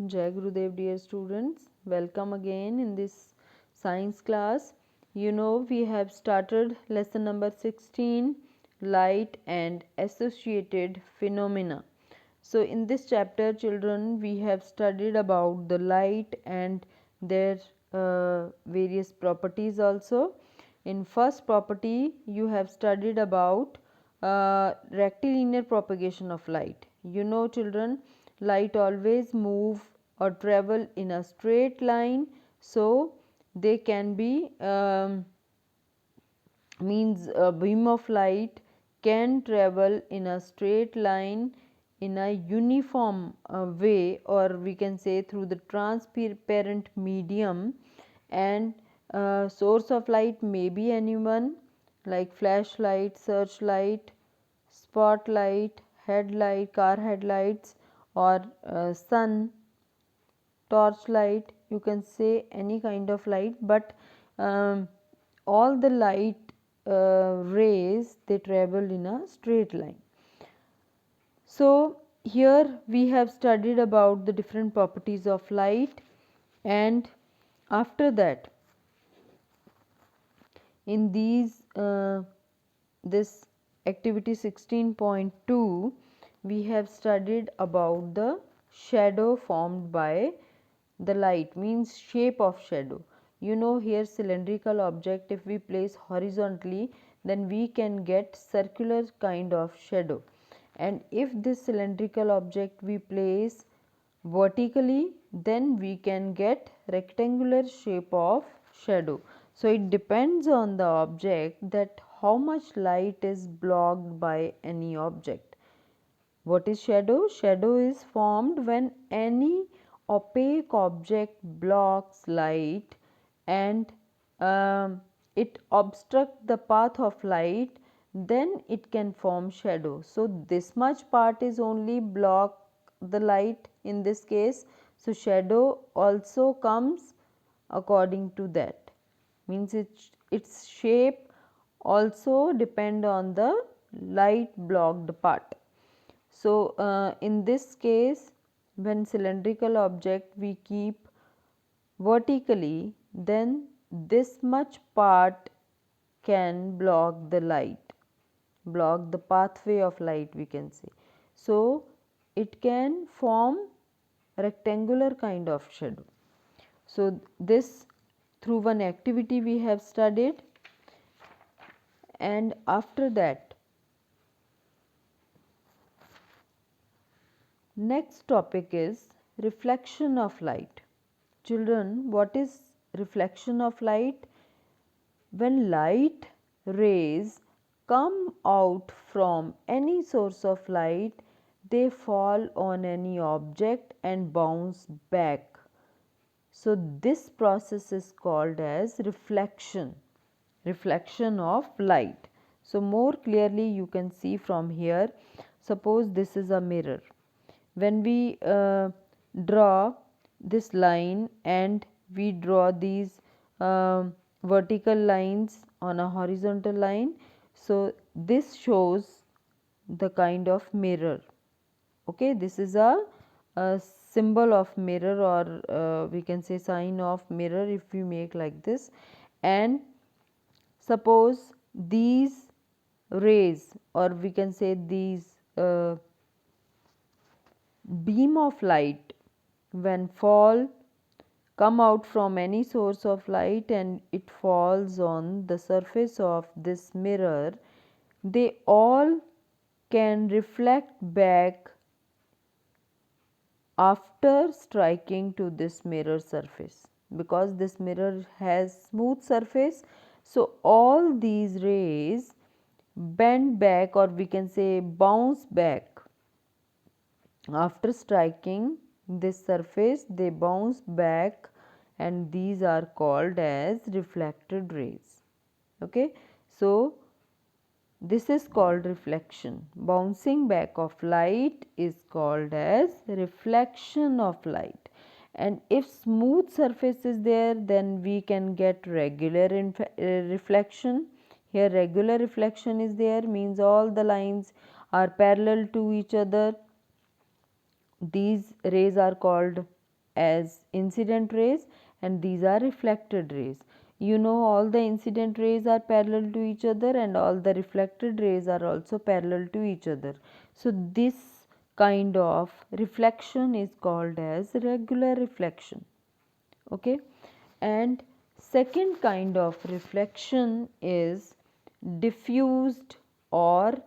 Jai Gurudev, dear students, welcome again in this science class. You know, we have started lesson number 16, light and associated phenomena. So, in this chapter, children, we have studied about the light and their various properties also. In first property, you have studied about rectilinear propagation of light. You know, children, light always move or travel in a straight line, so they can be means a beam of light can travel in a straight line in a uniform way, or we can say through the transparent medium, and source of light may be anyone like flashlight, searchlight, spotlight, headlight, car headlights, or sun, torchlight. You can say any kind of light, but all the light rays, they travel in a straight line. So, here we have studied about the different properties of light, and after that in this activity 16.2 we have studied about the shadow formed by the light, means shape of shadow. You know, here cylindrical object, if we place horizontally, then we can get circular kind of shadow, and if this cylindrical object we place vertically, then we can get rectangular shape of shadow. So, it depends on the object that how much light is blocked by any object. What is shadow? Shadow is formed when any opaque object blocks light and it obstructs the path of light, then it can form shadow. So, this much part is only block the light in this case. So, shadow also comes according to that, means its shape also depend on the light blocked part. So, in this case when cylindrical object we keep vertically, then this much part can block the light, block the pathway of light, we can say. So, it can form rectangular kind of shadow. So, this through one activity we have studied, and after that next topic is reflection of light. Children, what is reflection of light? When light rays come out from any source of light, they fall on any object and bounce back. So, this process is called as reflection, reflection of light. So, more clearly you can see from here, suppose this is a mirror. When we draw this line and we draw these vertical lines on a horizontal line, so this shows the kind of mirror. Okay, this is a symbol of mirror, or we can say sign of mirror if we make like this. And suppose these rays, or we can say these beam of light, when fall, come out from any source of light and it falls on the surface of this mirror, they all can reflect back after striking to this mirror surface, because this mirror has smooth surface. So, all these rays bend back, or we can say bounce back after striking this surface, they bounce back, and these are called as reflected rays. Okay. So, this is called reflection. Bouncing back of light is called as reflection of light. And if smooth surface is there, then we can get regular reflection. Here regular reflection is there, means all the lines are parallel to each other. These rays are called as incident rays and these are reflected rays. You know, all the incident rays are parallel to each other and all the reflected rays are also parallel to each other. So this kind of reflection is called as regular reflection. Okay, and second kind of reflection is diffused or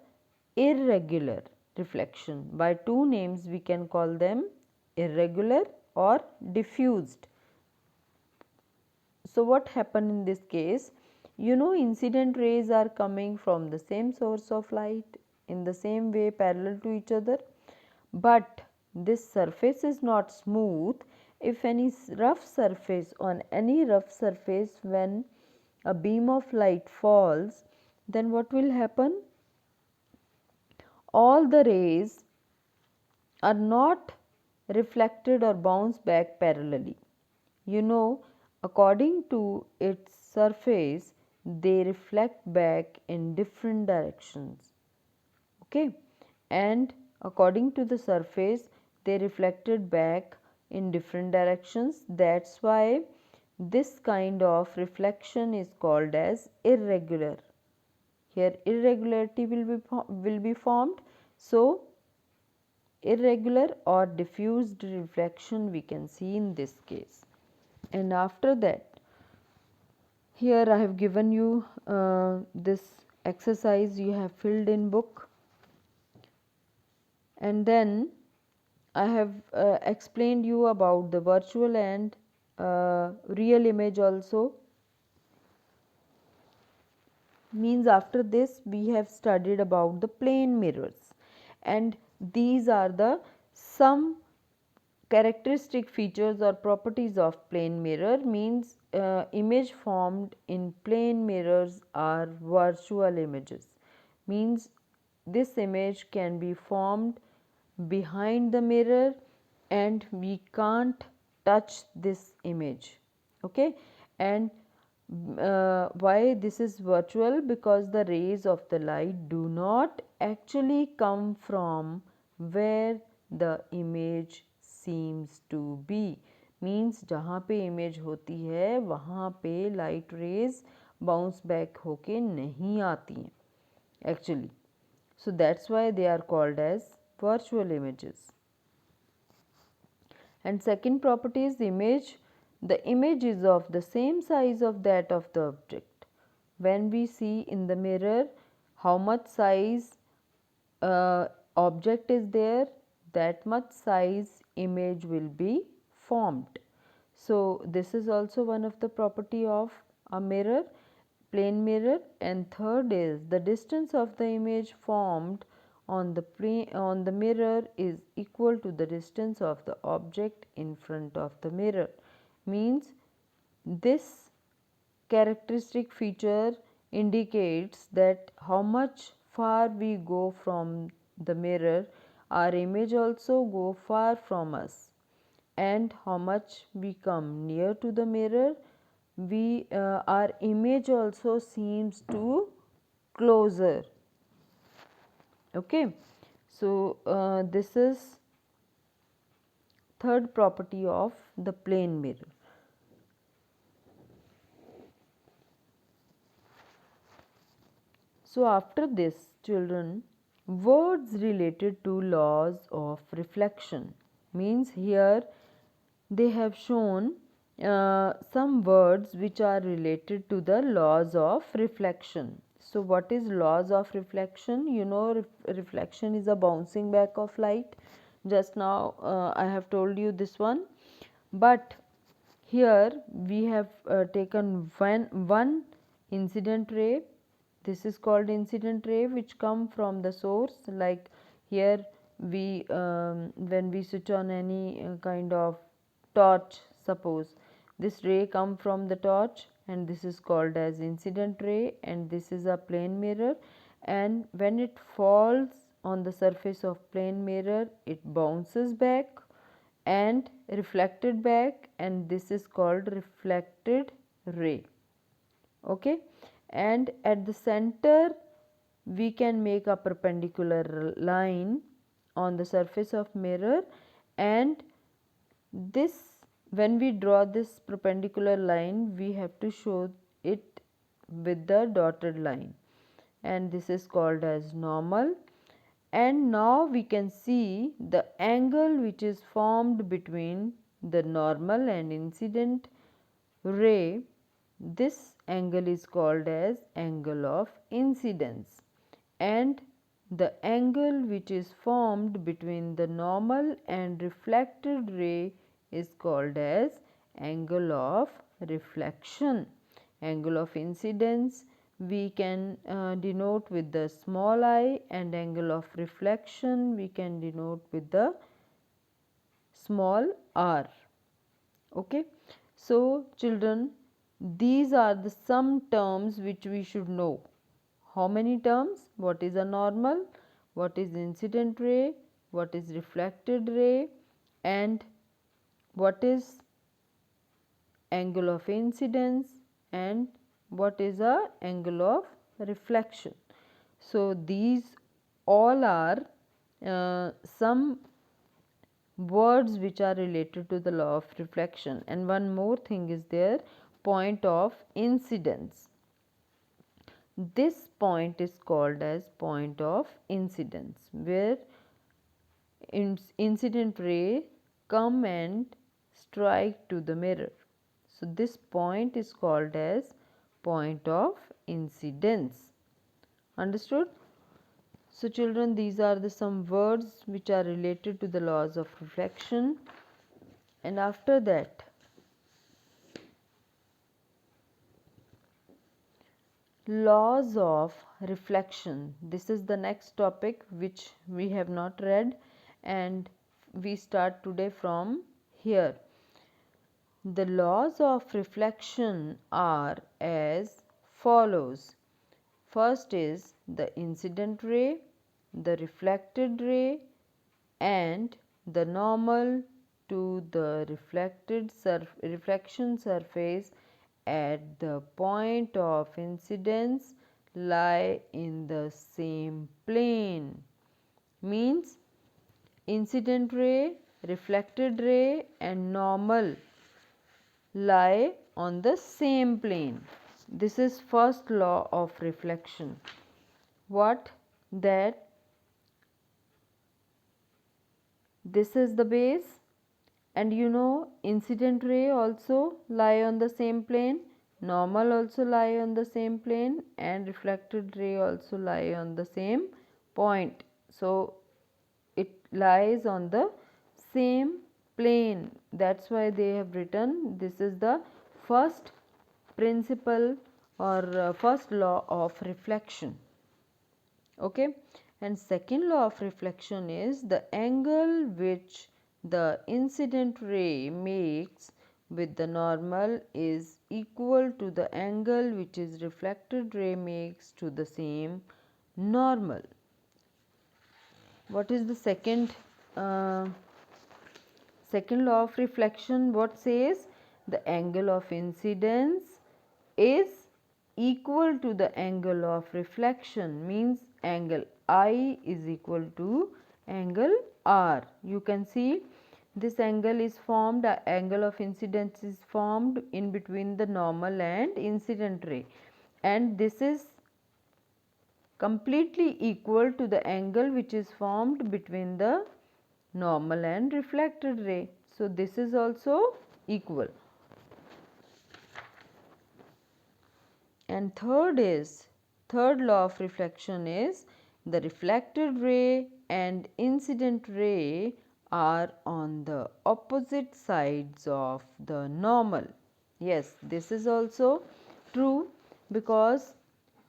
irregular reflection. By two names we can call them irregular or diffused. So what happened in this case? You know, incident rays are coming from the same source of light in the same way parallel to each other, but this surface is not smooth. If any rough surface, on any rough surface, when a beam of light falls, then what will happen? All the rays are not reflected or bounce back parallelly. You know, according to its surface, they reflect back in different directions. Okay, and according to the surface, they reflected back in different directions. That's why this kind of reflection is called as irregular. Here irregularity will be formed. So irregular or diffused reflection we can see in this case. And after that, here I have given you this exercise you have filled in book, and then I have explained you about the virtual and real image also. Means after this we have studied about the plane mirrors, and these are the some characteristic features or properties of plane mirror. Means image formed in plane mirrors are virtual images. Means this image can be formed behind the mirror and we can't touch this image. Okay, and why this is virtual? Because the rays of the light do not actually come from where the image seems to be. Means जहाँ पे image होती है वहाँ पे light rays bounce back होके नहीं आती हैं actually. So that's why they are called as virtual images. And second property is image. The image is of the same size of that of the object. When we see in the mirror how much size object is there, that much size image will be formed. So this is also one of the property of a mirror, plane mirror. And third is the distance of the image formed on the mirror is equal to the distance of the object in front of the mirror. Means this characteristic feature indicates that how much far we go from the mirror, our image also go far from us, and how much we come near to the mirror, we our image also seems to closer. Okay, so this is third property of the plane mirror. So after this, children, words related to laws of reflection. Means here they have shown some words which are related to the laws of reflection. So what is laws of reflection? You know, reflection is a bouncing back of light. Just now I have told you this one, but here we have taken one incident ray. This is called incident ray which come from the source. Like here we when we switch on any kind of torch, suppose this ray come from the torch, and this is called as incident ray, and this is a plane mirror, and when it falls on the surface of plane mirror it bounces back and reflected back, and this is called reflected ray. Okay, and at the center we can make a perpendicular line on the surface of mirror, and this when we draw this perpendicular line, we have to show it with the dotted line, and this is called as normal. And now we can see the angle which is formed between the normal and incident ray. This angle is called as angle of incidence, and the angle which is formed between the normal and reflected ray is called as angle of reflection. Angle of incidence we can denote with the small I, and angle of reflection we can denote with the small r. Okay. So, children, these are the some terms which we should know. How many terms? What is a normal? What is incident ray? What is reflected ray? And what is angle of incidence? And what is a angle of reflection? So, these all are some words which are related to the law of reflection. And one more thing is there, point of incidence. This point is called as point of incidence, where incident ray come and strike to the mirror. So, this point is called as point of incidence. Understood? So, children, these are the some words which are related to the laws of reflection. And after that, laws of reflection. This is the next topic which we have not read, and we start today from here. The laws of reflection are as follows. First is the incident ray, the reflected ray, and the normal to the reflection surface at the point of incidence lie in the same plane. Means incident ray, reflected ray and normal lie on the same plane. This is first law of reflection. What? That this is the base, and you know incident ray also lie on the same plane, normal also lie on the same plane, and reflected ray also lie on the same point. So, it lies on the same plane. That is why they have written this is the first principle or first law of reflection. Okay. And second law of reflection is the angle which the incident ray makes with the normal is equal to the angle which is reflected ray makes to the same normal. What is the second law of reflection? What says? The angle of incidence is equal to the angle of reflection, means angle I is equal to angle R. You can see this angle is formed, angle of incidence is formed in between the normal and incident ray, and this is completely equal to the angle which is formed between the normal and reflected ray. So, this is also equal. And third law of reflection is the reflected ray and incident ray are on the opposite sides of the normal. Yes, this is also true, because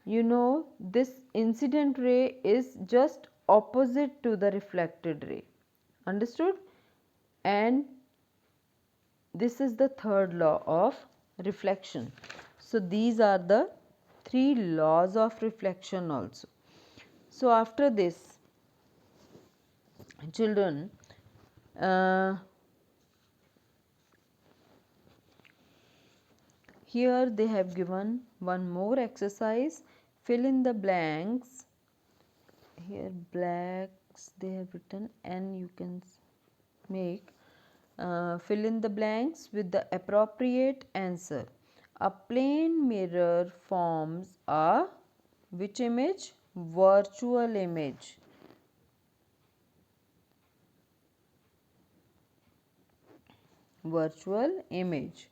you know this incident ray is just opposite to the reflected ray. Understood? And this is the third law of reflection. So, these are the three laws of reflection also. So, after this, children, here they have given one more exercise, fill in the blanks. Here blacks they have written, and you can make fill in the blanks with the appropriate answer. A plane mirror forms a which image? Virtual image. Virtual image.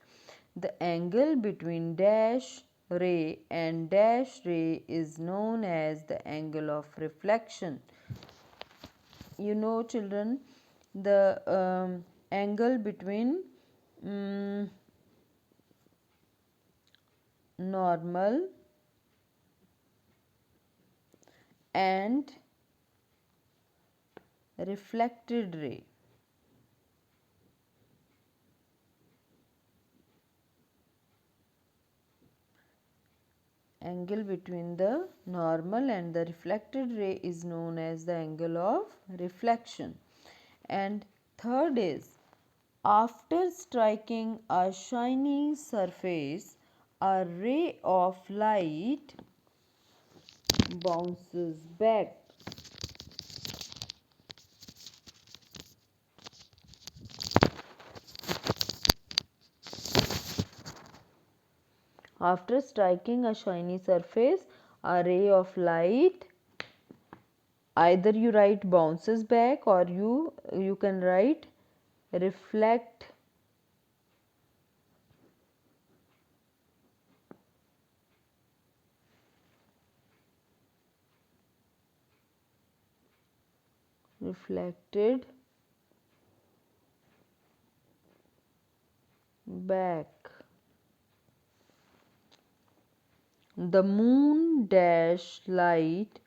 The angle between dash ray and dash ray is known as the angle of reflection. You know, children, the angle between normal and reflected ray. Angle between the normal and the reflected ray is known as the angle of reflection. And third is, after striking a shiny surface, a ray of light bounces back. After striking a shiny surface, a ray of light, either you write bounces back or you can write reflected back. The moon dash light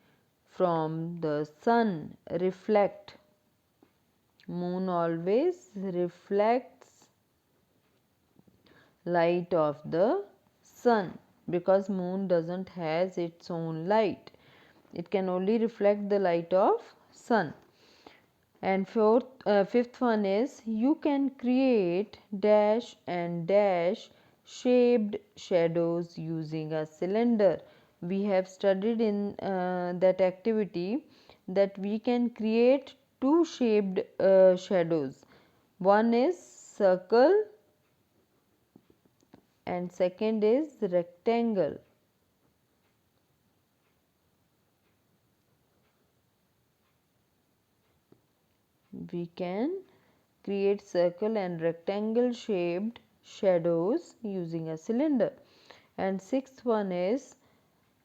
from the sun reflect. Moon always reflects light of the sun because moon doesn't has its own light. It can only reflect the light of sun. And fifth one is, you can create dash and dash shaped shadows using a cylinder. We have studied in that activity that we can create two shaped shadows. One is circle and second is rectangle. We can create circle and rectangle shaped shadows using a cylinder. And sixth one is,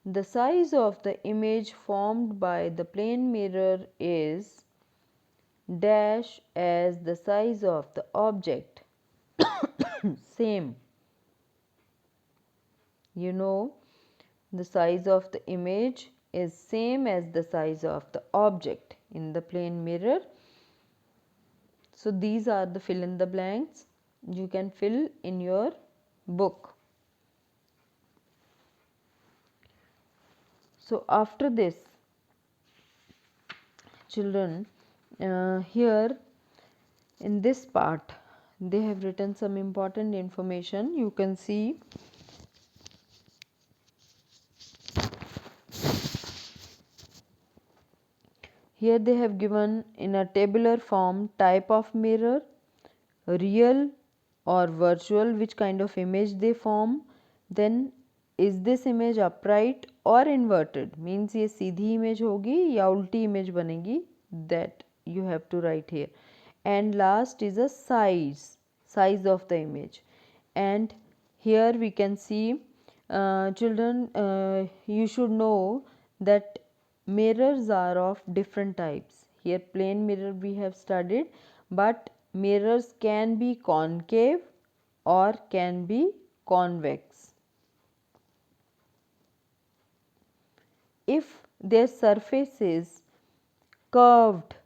the size of the image formed by the plane mirror is dash as the size of the object. Same. You know, the size of the image is same as the size of the object in the plane mirror. So these are the fill in the blanks you can fill in your book. So after this, children, here in this part they have written some important information. You can see here they have given in a tabular form type of mirror, real or virtual, which kind of image they form, then is this image upright or inverted, means ये सीधी image होगी या उल्टी image बनेगी, that you have to write here. And last is a size of the image. And here we can see, children, you should know that mirrors are of different types. Here plane mirror we have studied, but mirrors can be concave or can be convex. If their surface is curved,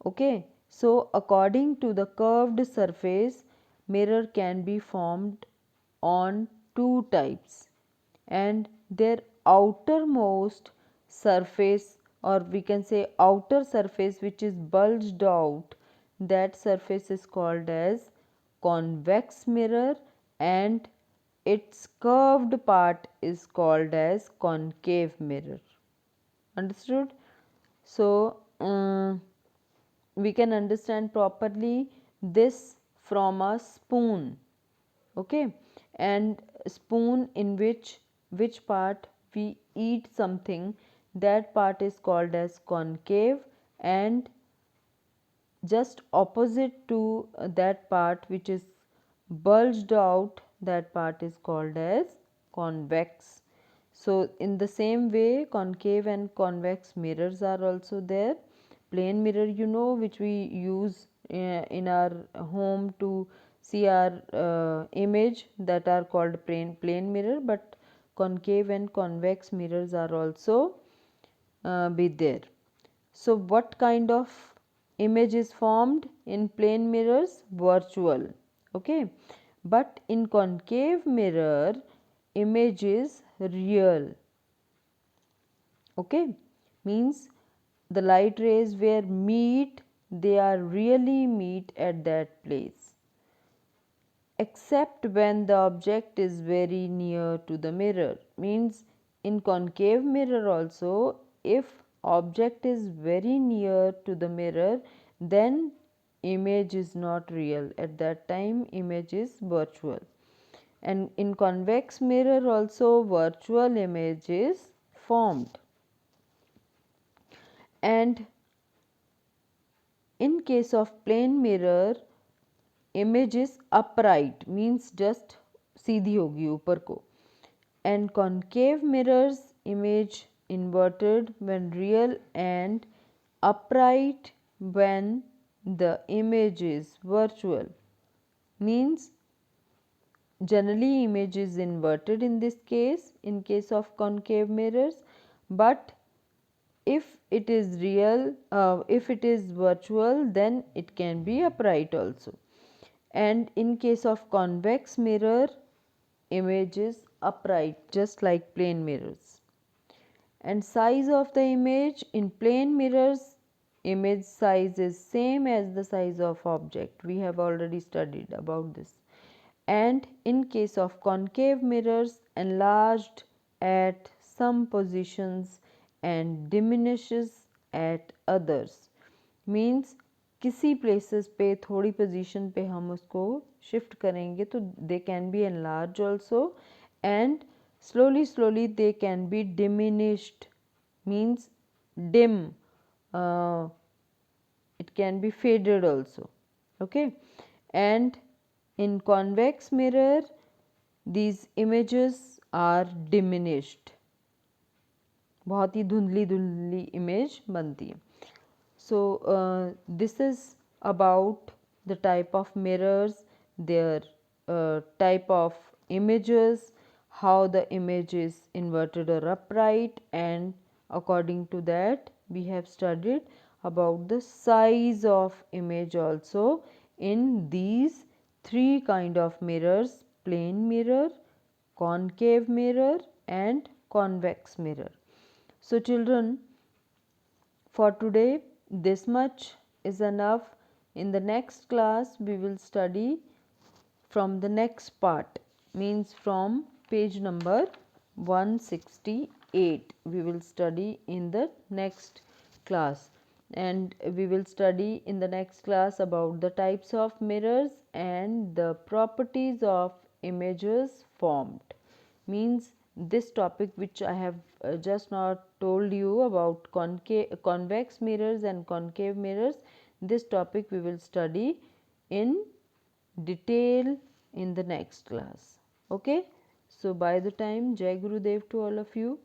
okay, so according to the curved surface, mirror can be formed on two types, and their outermost surface, or we can say outer surface which is bulged out, that surface is called as convex mirror, and its curved part is called as concave mirror. Understood? So we can understand properly this from a spoon, okay, and spoon in which part we eat something, that part is called as concave, and just opposite to that part which is bulged out, that part is called as convex. So, in the same way concave and convex mirrors are also there. Plane mirror, you know, which we use in our home to see our image, that are called plane mirror, but concave and convex mirrors are also be there. So, what kind of image is formed in plane mirrors? Virtual, okay, but in concave mirror image is real, okay, means the light rays where meet, they are really meet at that place, except when the object is very near to the mirror. Means in concave mirror also, if object is very near to the mirror, then image is not real, at that time image is virtual. And in convex mirror also virtual image is formed. And in case of plane mirror image is upright, means just सीधी होगी ऊपर को, and concave mirrors image inverted when real and upright when the image is virtual. Means generally image is inverted in this case, in case of concave mirrors, but if it is real, if it is virtual, then it can be upright also. And in case of convex mirror image is upright, just like plane mirrors. And size of the image in plane mirrors, image size is same as the size of object, we have already studied about this. And in case of concave mirrors, enlarged at some positions and diminishes at others, means किसी places पे थोड़ी position पे हम उसको shift करेंगे तो they can be enlarged also, and slowly they can be diminished, means dim, uh, it can be faded also, okay. And in convex mirror these images are diminished, बहुत ही धुंधली धुंधली इमेज बनती है. So, this is about the type of mirrors, their type of images, how the image is inverted or upright, and according to that we have studied about the size of image also in these three kind of mirrors: plane mirror, concave mirror and convex mirror. So, children, for today this much is enough. In the next class we will study from the next part, means from page number 168 we will study in the next class, and we will study in the next class about the types of mirrors and the properties of images formed. Means this topic which I have just now told you about convex mirrors and concave mirrors, this topic we will study in detail in the next class, okay. So by the time, Jai Gurudev to all of you.